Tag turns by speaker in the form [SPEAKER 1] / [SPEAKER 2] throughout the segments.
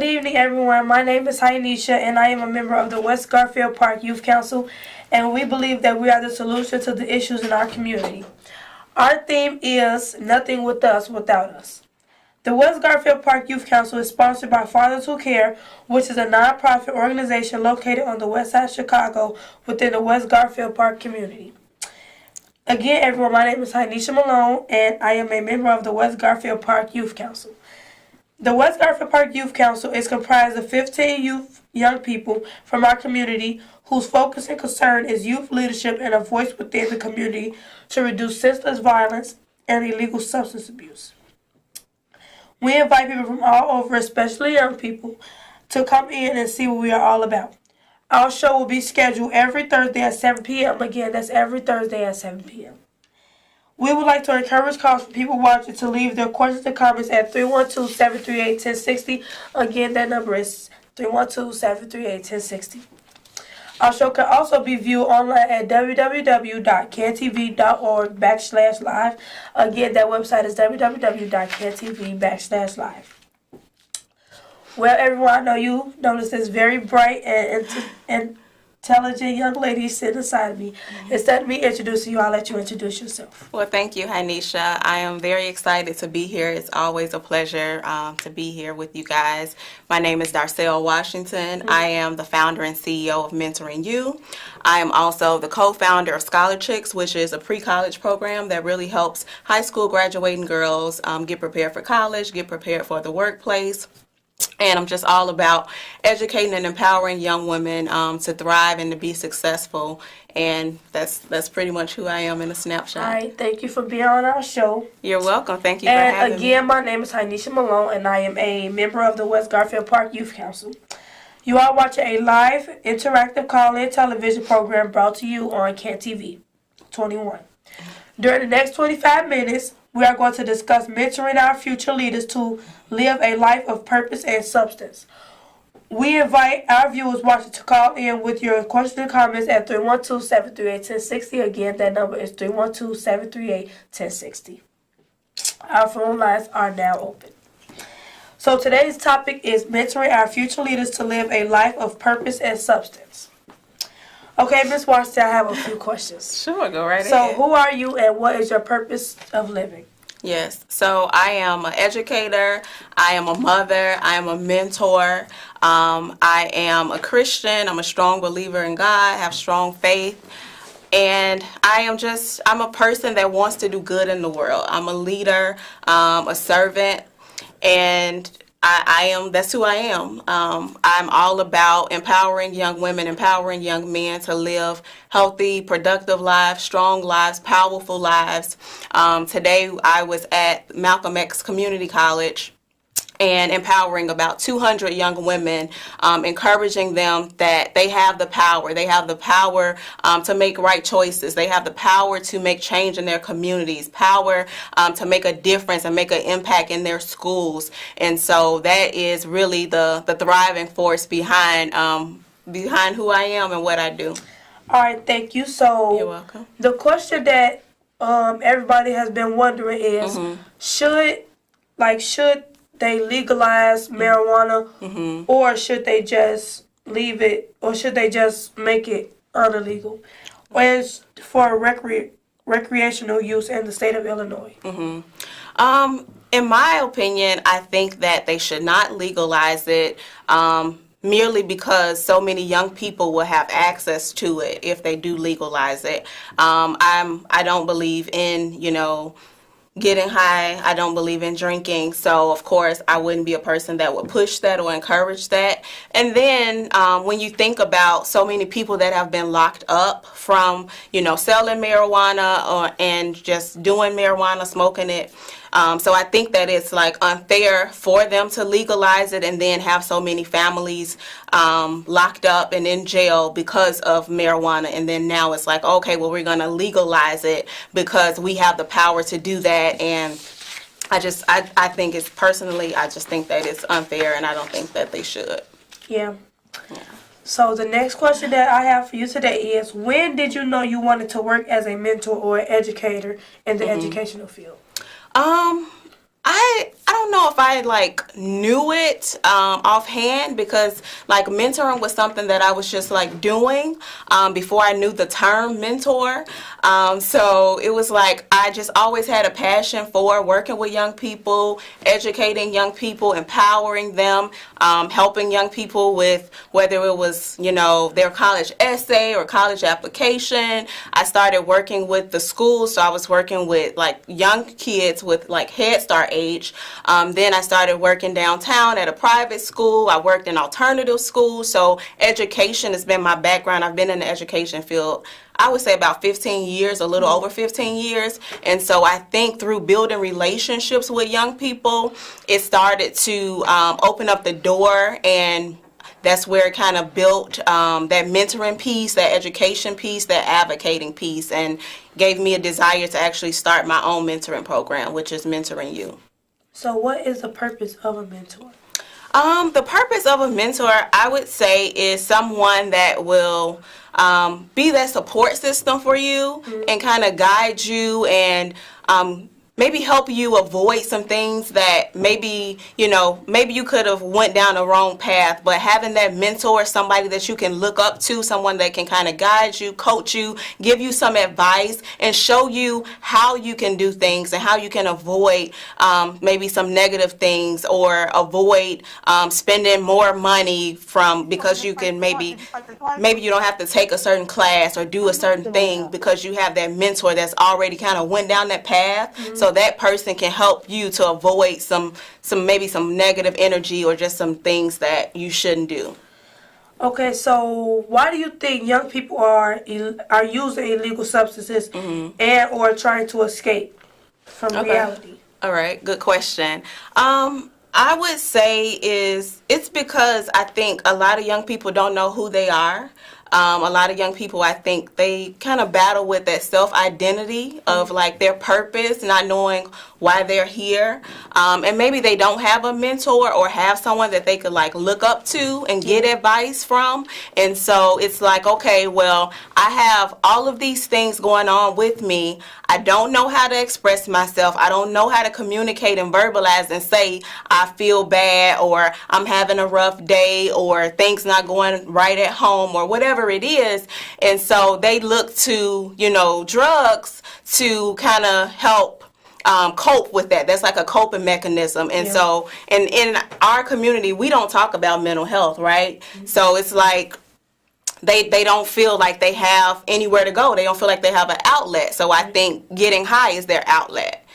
[SPEAKER 1] Good evening, everyone. My name is Hyanisha, and I am a member of the West Garfield Park Youth Council, and we believe that we are the solution to the issues in our community. Our theme is Nothing with Us Without Us. The West Garfield Park Youth Council is sponsored by Fathers Who Care, which is a nonprofit organization located on the west side of Chicago within the West Garfield Park community. Again, everyone, my name is Hyanisha Malone, and I am a member of the West Garfield Park Youth Council. The West Garfield Park Youth Council is comprised of 15 young people from our community whose focus and concern is youth leadership and a voice within the community to reduce senseless violence and illegal substance abuse. We invite people from all over, especially young people, to come in and see what we are all about. Our show will be scheduled every Thursday at 7 p.m. Again, that's every Thursday at 7 p.m. We would like to encourage calls for people watching to leave their questions and comments at 312-738-1060. Again, that number is 312-738-1060. Our show can also be viewed online at www.cantv.org/live. Again, that website is www.cantv.org/live. Well, everyone, I know you noticed this very bright and intelligent young lady sitting beside me. Instead of me introducing you, I'll let you introduce yourself.
[SPEAKER 2] Well, thank you, Hyanisha. I am very excited to be here. It's always a pleasure to be here with you guys. My name is Darcel Washington. I am the founder and CEO of Mentoring You. I am also the co-founder of Scholar Chicks, which is a pre-college program that really helps high school graduating girls get prepared for college, get prepared for the workplace. And I'm just all about educating and empowering young women to thrive and to be successful. And that's pretty much who I am in a snapshot.
[SPEAKER 1] All right, thank you for being on our show.
[SPEAKER 2] You're welcome. Thank you for having me.
[SPEAKER 1] And again, my name is Hyanisha Malone, and I am a member of the West Garfield Park Youth Council. You are watching a live, interactive call-in television program brought to you on CanTV 21. During the next 25 minutes, we are going to discuss mentoring our future leaders to live a life of purpose and substance. We invite our viewers watching to call in with your questions and comments at 312-738-1060. Again, that number is 312-738-1060. Our phone lines are now open. So today's topic is mentoring our future leaders to live a life of purpose and substance. Okay, Ms. Washington, I have a few questions.
[SPEAKER 2] Sure, go right ahead.
[SPEAKER 1] So who are you and what is your purpose of living?
[SPEAKER 2] Yes, so I am an educator, I am a mother, I am a mentor, I am a Christian, I'm a strong believer in God, have strong faith, and I'm a person that wants to do good in the world. I'm a leader, a servant, and that's who I am. I'm all about empowering young women, empowering young men to live healthy, productive lives, strong lives, powerful lives. Today I was at Malcolm X Community College and empowering about 200 young women, encouraging them that they have the power. They have the power to make right choices. They have the power to make change in their communities, power to make a difference and make an impact in their schools. And so that is really the thriving force behind who I am and what I do.
[SPEAKER 1] All right, thank you. So
[SPEAKER 2] you're welcome.
[SPEAKER 1] The question that everybody has been wondering is, should they legalize marijuana, or should they just leave it, or should they just make it illegal, or for recreational use in the state of Illinois?
[SPEAKER 2] In my opinion, I think that they should not legalize it merely because so many young people will have access to it if they do legalize it. I don't believe in, getting high. I don't believe in drinking. So, of course, I wouldn't be a person that would push that or encourage that. And then when you think about so many people that have been locked up from, selling marijuana and just doing marijuana, smoking it. So I think that it's unfair for them to legalize it and then have so many families locked up and in jail because of marijuana. And then now it's okay, well, we're going to legalize it because we have the power to do that. And I think it's personally, I just think that it's unfair and I don't think that they should.
[SPEAKER 1] Yeah. So the next question that I have for you today is, when did you know you wanted to work as a mentor or an educator in the educational field?
[SPEAKER 2] I I don't know if I like knew it offhand, because like mentoring was something that I was just like doing before I knew the term mentor. So it was like I just always had a passion for working with young people, educating young people, empowering them, helping young people with whether it was, their college essay or college application. I started working with the schools, so I was working with like young kids with like Head Start age. Then I started working downtown at a private school. I worked in alternative schools. So education has been my background. I've been in the education field, I would say about 15 years, a little over 15 years. And so I think through building relationships with young people, it started to open up the door, and that's where it kind of built that mentoring piece, that education piece, that advocating piece, and gave me a desire to actually start my own mentoring program, which is Mentoring You.
[SPEAKER 1] So what is the purpose of a mentor?
[SPEAKER 2] The purpose of a mentor, I would say, is someone that will be that support system for you, and kind of guide you, and maybe help you avoid some things that maybe you could have went down the wrong path. But having that mentor, somebody that you can look up to, someone that can kind of guide you, coach you, give you some advice, and show you how you can do things and how you can avoid maybe some negative things, or avoid spending more money because you can maybe you don't have to take a certain class or do a certain thing because you have that mentor that's already kind of went down that path. So that person can help you to avoid some negative energy, or just some things that you shouldn't do.
[SPEAKER 1] Okay, so why do you think young people are using illegal substances and or trying to escape from reality?
[SPEAKER 2] All right, good question. I would say it's because I think a lot of young people don't know who they are. A lot of young people, I think, they kind of battle with that self-identity of like their purpose, not knowing why they're here. And maybe they don't have a mentor or have someone that they could like look up to and get advice from. And so it's like, okay, well, I have all of these things going on with me. I don't know how to express myself. I don't know how to communicate and verbalize and say I feel bad, or I'm having a rough day, or things not going right at home, or whatever it is. And so they look to, drugs to kind of help cope with that. That's like a coping mechanism. And so, and in our community, we don't talk about mental health, right? So it's like, they don't feel like they have anywhere to go. They don't feel like they have an outlet. So I think getting high is their outlet.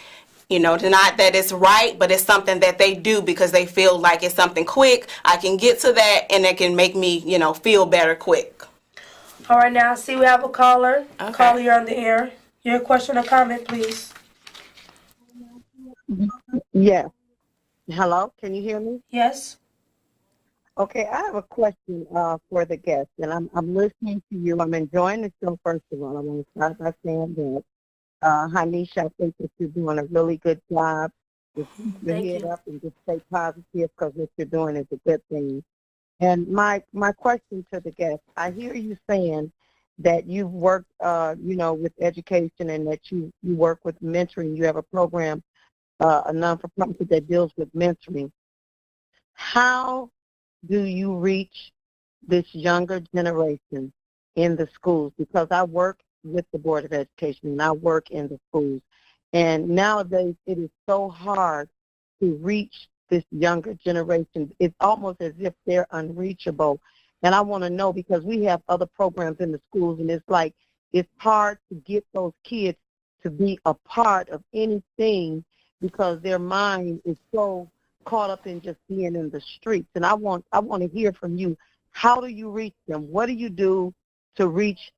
[SPEAKER 2] Not that it's right, but it's something that they do because they feel like it's something quick. I can get to that, and it can make me, feel better quick.
[SPEAKER 1] All right, now I see we have a caller.
[SPEAKER 2] Okay.
[SPEAKER 1] Caller, you're on the air. Your question or comment, please.
[SPEAKER 3] Yes. Hello, can you hear me?
[SPEAKER 1] Yes.
[SPEAKER 3] Okay, I have a question for the guest, and I'm listening to you. I'm enjoying the show, first of all. I want to start by saying that, Hanisha, I think that you're doing a really good job. Just keep your head up and just stay positive, because what you're doing is a good thing. And my question to the guest, I hear you saying that you've worked, with education, and that you work with mentoring. You have a program, a non-for-profit that deals with mentoring. How do you reach this younger generation in the schools? Because I work with the Board of Education, and I work in the schools. And nowadays it is so hard to reach this younger generation. It's almost as if they're unreachable. And I want to know, because we have other programs in the schools, and it's like it's hard to get those kids to be a part of anything because their mind is so caught up in just being in the streets. And I want to hear from you. How do you reach them? What do you do to reach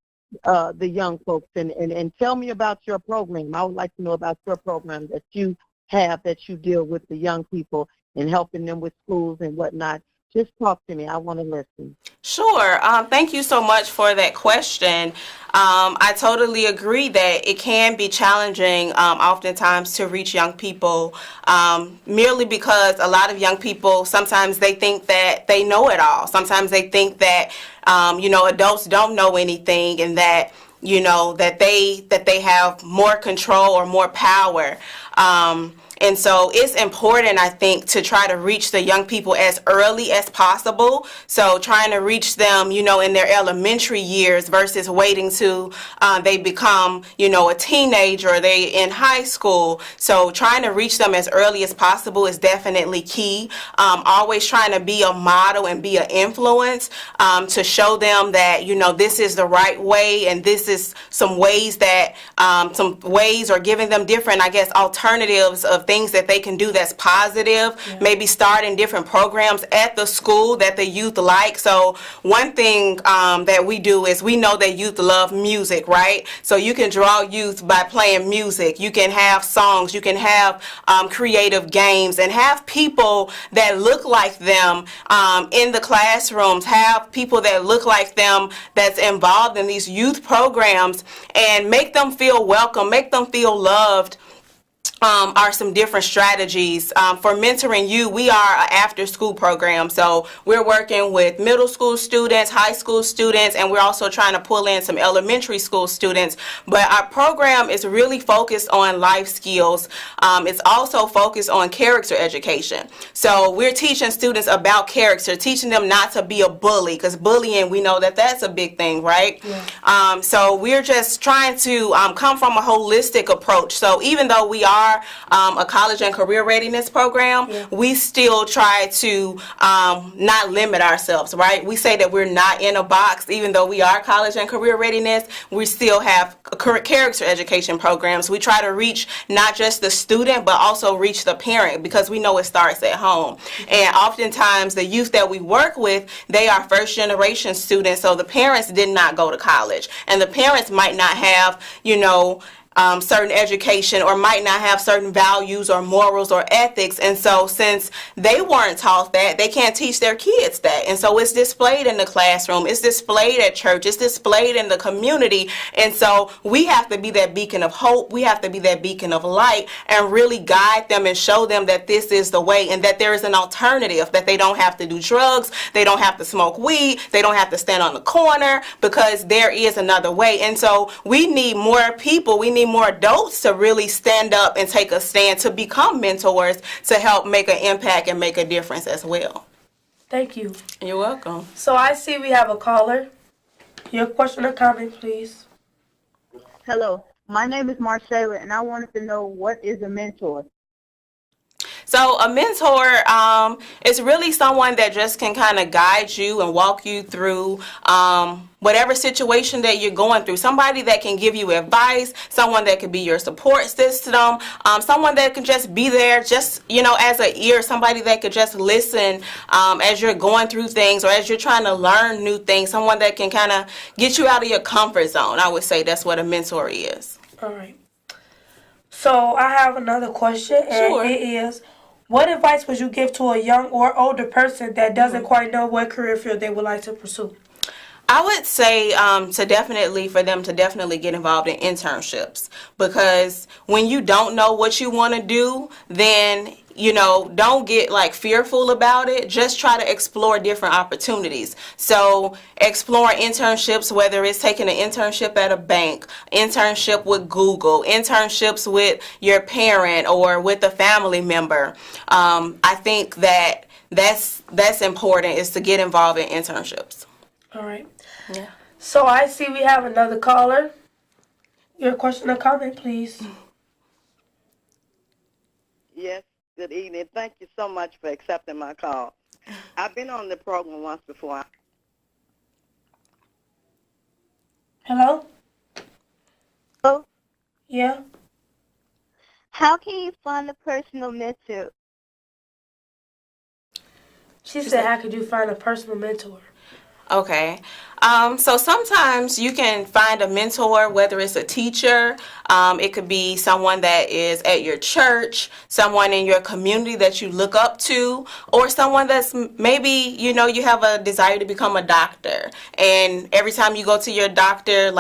[SPEAKER 3] the young folks? And tell me about your program. I would like to know about your program that you have, that you deal with the young people and helping them with schools and whatnot. Just talk to me. I want to listen.
[SPEAKER 2] Sure. Thank you so much for that question. I totally agree that it can be challenging oftentimes to reach young people, merely because a lot of young people, sometimes they think that they know it all. Sometimes they think that, adults don't know anything, and that that they have more control or more power. And so it's important, I think, to try to reach the young people as early as possible. So trying to reach them, in their elementary years versus waiting till they become, a teenager or they in high school. So trying to reach them as early as possible is definitely key. Always trying to be a model and be an influence to show them that, this is the right way, and this is some ways or giving them different, alternatives of things that they can do that's positive. Yeah. Maybe starting different programs at the school that the youth like. So one thing that we do is we know that youth love music, right? So you can draw youth by playing music. You can have songs. You can have creative games, and have people that look like them in the classrooms. Have people that look like them that's involved in these youth programs, and make them feel welcome, make them feel loved. Are some different strategies. For Mentoring You, we are an after-school program. So we're working with middle school students, high school students, and we're also trying to pull in some elementary school students. But our program is really focused on life skills. It's also focused on character education. So we're teaching students about character, teaching them not to be a bully, because bullying, we know that that's a big thing, right? Yeah. So we're just trying to come from a holistic approach. So even though we are a college and career readiness program, yeah, we still try to not limit ourselves, right? We say that we're not in a box. Even though we are college and career readiness, we still have character education programs. We try to reach not just the student, but also reach the parent, because we know it starts at home. And oftentimes the youth that we work with, they are first generation students, so the parents did not go to college, and the parents might not have, certain education, or might not have certain values or morals or ethics. And so since they weren't taught that, they can't teach their kids that. And so it's displayed in the classroom, it's displayed at church, it's displayed in the community. And so we have to be that beacon of hope, we have to be that beacon of light, and really guide them and show them that this is the way, and that there is an alternative, that they don't have to do drugs, they don't have to smoke weed, they don't have to stand on the corner, because there is another way. And so we need more people, we need more adults to really stand up and take a stand, to become mentors, to help make an impact and make a difference as well.
[SPEAKER 1] Thank you.
[SPEAKER 2] You're welcome.
[SPEAKER 1] So I see we have a caller. Your question or comment, please.
[SPEAKER 4] Hello, my name is Marcella, and I wanted to know, what is a mentor?
[SPEAKER 2] So a mentor is really someone that just can kind of guide you and walk you through whatever situation that you're going through. Somebody that can give you advice, someone that could be your support system, someone that can just be there just, as an ear, somebody that could just listen as you're going through things, or as you're trying to learn new things, someone that can kind of get you out of your comfort zone. I would say that's what a mentor is.
[SPEAKER 1] All right. So I have another question, and
[SPEAKER 2] Sure.
[SPEAKER 1] It is, what advice would you give to a young or older person that doesn't quite know what career field they would like to pursue?
[SPEAKER 2] I would say for them to definitely get involved in internships, because when you don't know what you want to do, then don't get fearful about it. Just try to explore different opportunities. So explore internships, whether it's taking an internship at a bank, internship with Google, internships with your parent or with a family member. I think that's important, is to get involved in internships.
[SPEAKER 1] All right.
[SPEAKER 2] Yeah.
[SPEAKER 1] So I see we have another caller. Your question or comment, please.
[SPEAKER 5] Yes, good evening. Thank you so much for accepting my call. I've been on the program once before.
[SPEAKER 1] Hello?
[SPEAKER 4] Oh,
[SPEAKER 1] Yeah?
[SPEAKER 4] how can you find a personal mentor?
[SPEAKER 1] She said, how could you find a personal mentor?
[SPEAKER 2] Okay. So sometimes you can find a mentor, whether it's a teacher, it could be someone that is at your church, someone in your community that you look up to, or someone that's maybe, you have a desire to become a doctor. And every time you go to your doctor,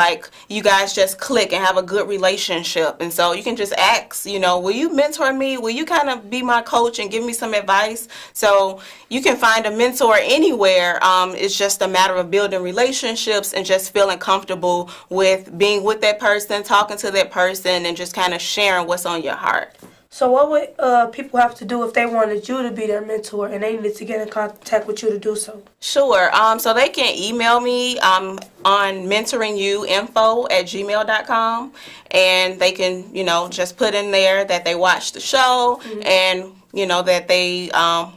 [SPEAKER 2] you guys just click and have a good relationship. And so you can just ask, will you mentor me? Will you kind of be my coach and give me some advice? So you can find a mentor anywhere. It's just a matter of building relationships and just feeling comfortable with being with that person, talking to that person, and just kind of sharing what's on your heart.
[SPEAKER 1] So what would people have to do if they wanted you to be their mentor and they needed to get in contact with you to do so?
[SPEAKER 2] Sure. So they can email me on mentoringyouinfo@gmail.com, and they can, just put in there that they watched the show and, that they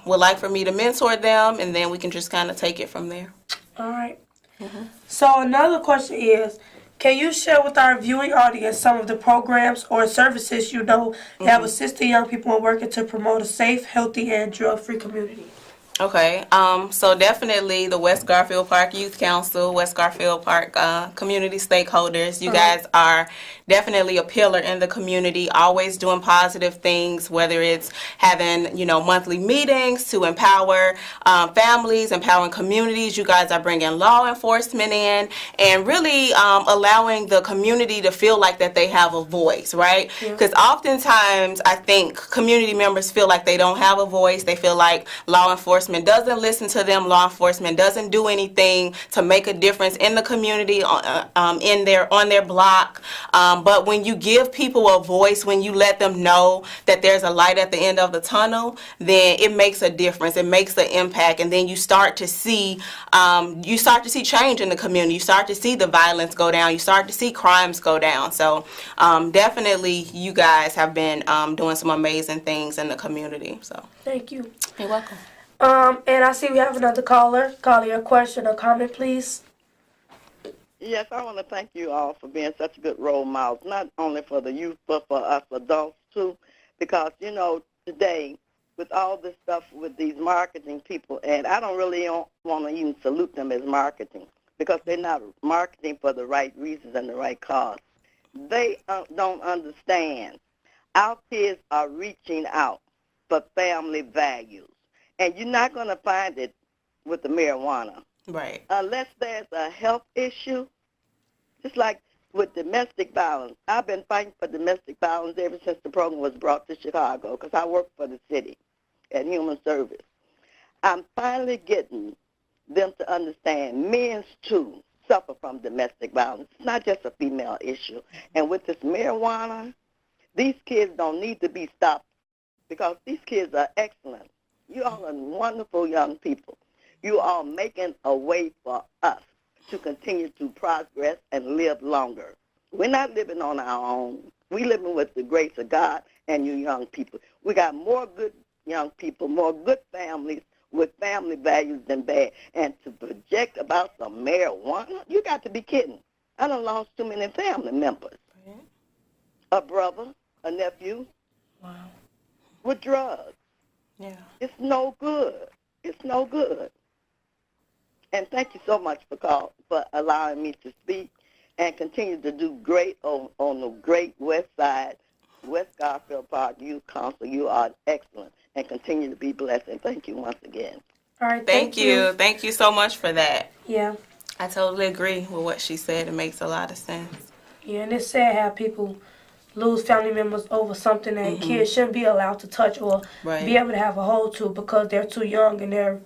[SPEAKER 2] would like for me to mentor them, and then we can just kind of take it from there.
[SPEAKER 1] All right. So another question is, can you share with our viewing audience some of the programs or services you know have assisted young people in working to promote a safe, healthy, and drug-free community?
[SPEAKER 2] Okay, so definitely the West Garfield Park Youth Council, West Garfield Park community stakeholders. You guys are definitely a pillar in the community, always doing positive things, whether it's having, monthly meetings to empower families, empowering communities. You guys are bringing law enforcement in and really allowing the community to feel like that they have a voice, right? Because oftentimes I think community members feel like they don't have a voice. They feel like law enforcement doesn't listen to them. Law enforcement doesn't do anything to make a difference in the community, on their block. But when you give people a voice, when you let them know that there's a light at the end of the tunnel, then it makes a difference. It makes an impact, and then you start to see change in the community. You start to see the violence go down. You start to see crimes go down. So definitely, you guys have been doing some amazing things in the community. So
[SPEAKER 1] Thank you.
[SPEAKER 2] you're welcome.
[SPEAKER 1] And I see we have another caller. Call your question or comment, please.
[SPEAKER 5] Yes, I want to thank you all for being such good role models, not only for the youth, but for us adults, too. Because, today, with all this stuff with these marketing people, and I don't really want to even salute them as marketing, because they're not marketing for the right reasons and the right cause. They don't understand. Our kids are reaching out for family values. And you're not going to find it with the marijuana.
[SPEAKER 2] Right.
[SPEAKER 5] Unless there's a health issue, just like with domestic violence. I've been fighting for domestic violence ever since the program was brought to Chicago, because I work for the city at Human Service. I'm finally getting them to understand men, too, suffer from domestic violence. It's not just a female issue. And with this marijuana, these kids don't need to be stopped, because these kids are excellent. You all are wonderful young people. You are making a way for us to continue to progress and live longer. We're not living on our own. We're living with the grace of God and you young people. We got more good young people, more good families with family values than bad. And to project about some marijuana, you got to be kidding. I done lost too many family members. A brother, a nephew, with drugs.
[SPEAKER 2] Yeah.
[SPEAKER 5] It's no good. It's no good. And thank you so much for allowing me to speak and continue to do great on the great West Side, West Garfield Park Youth Council. You are excellent and continue to be blessed. And thank you once again.
[SPEAKER 1] All right.
[SPEAKER 2] Thank you. Thank you so much for that.
[SPEAKER 1] Yeah.
[SPEAKER 2] I totally agree with what she said. It makes a lot of sense.
[SPEAKER 1] Yeah, and it's sad how people lose family members over something that kids shouldn't be allowed to touch or be able to have a hold to because they're too young, and their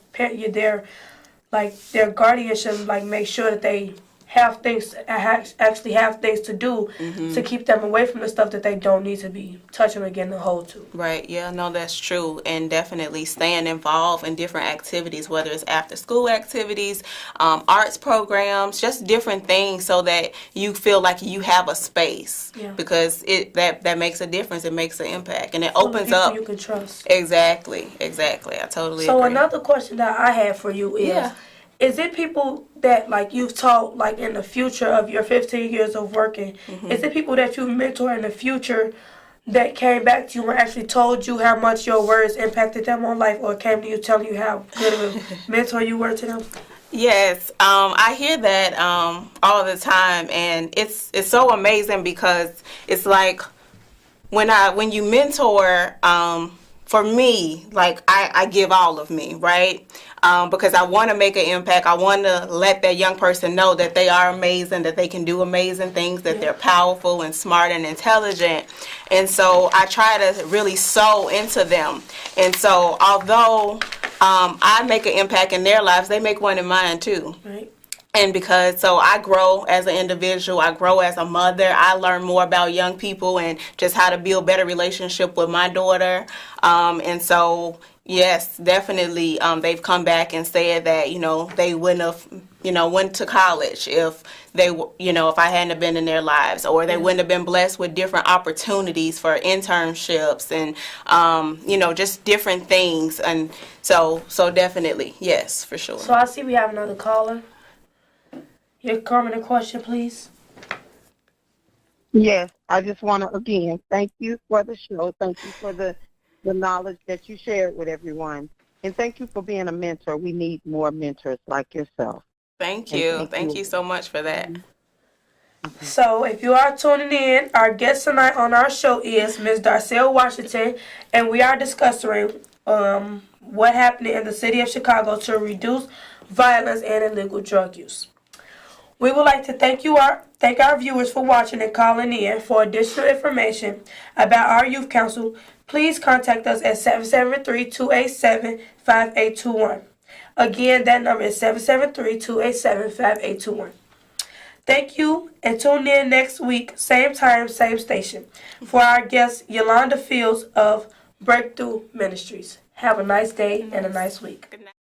[SPEAKER 1] guardian should make sure that they actually have things to do to keep them away from the stuff that they don't need to be touching or getting a hold to.
[SPEAKER 2] Right. Yeah, no, that's true. And definitely staying involved in different activities, whether it's after school activities, arts programs, just different things so that you feel like you have a space because that makes a difference. It makes an impact and it opens up.
[SPEAKER 1] You can trust.
[SPEAKER 2] Exactly. I totally agree.
[SPEAKER 1] So another question that I have for you is, is it people that you've taught in the future of your 15 years of working, is it people that you mentor in the future that came back to you and actually told you how much your words impacted them on life, or came to you telling you how good of a mentor you were to them?
[SPEAKER 2] Yes, I hear that all the time, and it's so amazing because it's like when you mentor, for me, I give all of me, right? Because I want to make an impact. I want to let that young person know that they are amazing, that they can do amazing things, that they're powerful and smart and intelligent. And so I try to really sow into them. And so although I make an impact in their lives, they make one in mine too.
[SPEAKER 1] Right.
[SPEAKER 2] And because so I grow as an individual, I grow as a mother, I learn more about young people and just how to build better relationship with my daughter. And so yes, definitely, they've come back and said that they wouldn't have went to college if if I hadn't have been in their lives, or they wouldn't have been blessed with different opportunities for internships and just different things. And so definitely yes, for sure.
[SPEAKER 1] So I see we have another caller. Your comment or question, please.
[SPEAKER 3] Yes, I just want to, again, thank you for the show. Thank you for the knowledge that you shared with everyone. And thank you for being a mentor. We need more mentors like yourself.
[SPEAKER 2] Thank
[SPEAKER 3] And
[SPEAKER 2] you. Thank you so much for that.
[SPEAKER 1] So if you are tuning in, our guest tonight on our show is Ms. Darcel Washington, and we are discussing what happened in the city of Chicago to reduce violence and illegal drug use. We would like to thank our viewers for watching and calling in. For additional information about our youth council, please contact us at 773-287-5821. Again, that number is 773-287-5821. Thank you, and tune in next week, same time, same station, for our guest Yolanda Fields of Breakthrough Ministries. Have a nice day and a nice week.
[SPEAKER 2] Good night.